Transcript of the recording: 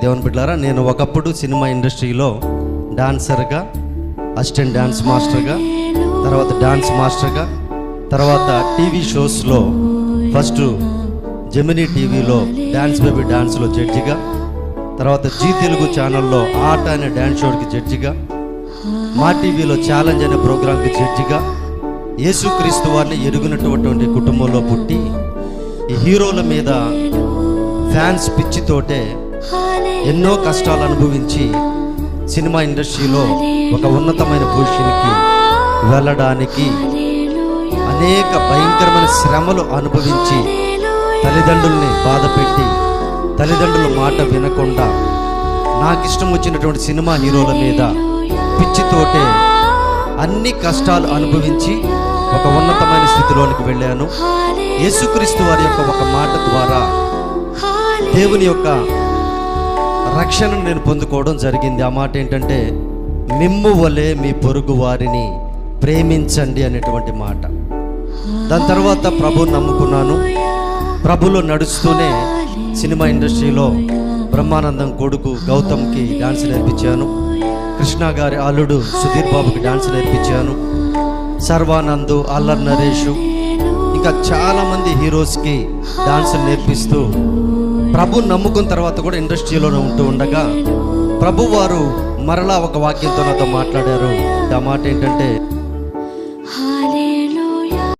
దేవుని బిడ్డలారా, నేను ఒకప్పుడు సినిమా ఇండస్ట్రీలో డాన్సర్గా, అసిస్టెంట్ డాన్స్ మాస్టర్గా, తర్వాత డాన్స్ మాస్టర్గా, తర్వాత టీవీ షోస్లో ఫస్ట్ జెమినీ టీవీలో డాన్స్ బేబీ డాన్స్లో జడ్జిగా, తర్వాత జీ తెలుగు ఛానల్లో ఆట అనే డాన్స్ షోకి జడ్జిగా, మా టీవీలో ఛాలెంజ్ అనే ప్రోగ్రాంకి జడ్జిగా, యేసుక్రీస్తు వారిని ఎరుగునటువంటి కుటుంబంలో పుట్టి ఈ హీరోల మీద ఫ్యాన్స్ పిచ్చితోటే ఎన్నో కష్టాలు అనుభవించి సినిమా ఇండస్ట్రీలో ఒక ఉన్నతమైన పొజిషన్కి వెళ్ళడానికి అనేక భయంకరమైన శ్రమలు అనుభవించి తల్లిదండ్రుల్ని బాధపెట్టి తల్లిదండ్రుల మాట వినకుండా నాకు ఇష్టం వచ్చినటువంటి సినిమా హీరోల మీద పిచ్చితోటే అన్ని కష్టాలు అనుభవించి ఒక ఉన్నతమైన స్థితిలోనికి వెళ్ళాను. యేసుక్రీస్తు వారి యొక్క ఒక మాట ద్వారా దేవుని యొక్క రక్షణను నేను పొందుకోవడం జరిగింది. ఆ మాట ఏంటంటే, మిమ్ము వలె మీ పొరుగు వారిని ప్రేమించండి అనేటువంటి మాట. దాని తర్వాత ప్రభువుని నమ్ముకున్నాను. ప్రభులో నడుస్తూనే సినిమా ఇండస్ట్రీలో బ్రహ్మానందం కొడుకు గౌతమ్కి డాన్స్ నేర్పించాను. కృష్ణ గారి అల్లుడు సుధీర్ బాబుకి డాన్స్ నేర్పించాను. సర్వానంద్, అల్లర్ నరేషు, ఇంకా చాలామంది హీరోస్కి డాన్స్ నేర్పిస్తూ ప్రభు నమ్ముకున్న తర్వాత కూడా ఇండస్ట్రీలోనే ఉంటూ ఉండగా ప్రభు వారు మరలా ఒక వాక్యంతో నాతో మాట్లాడారు. ఆ మాట ఏంటంటే,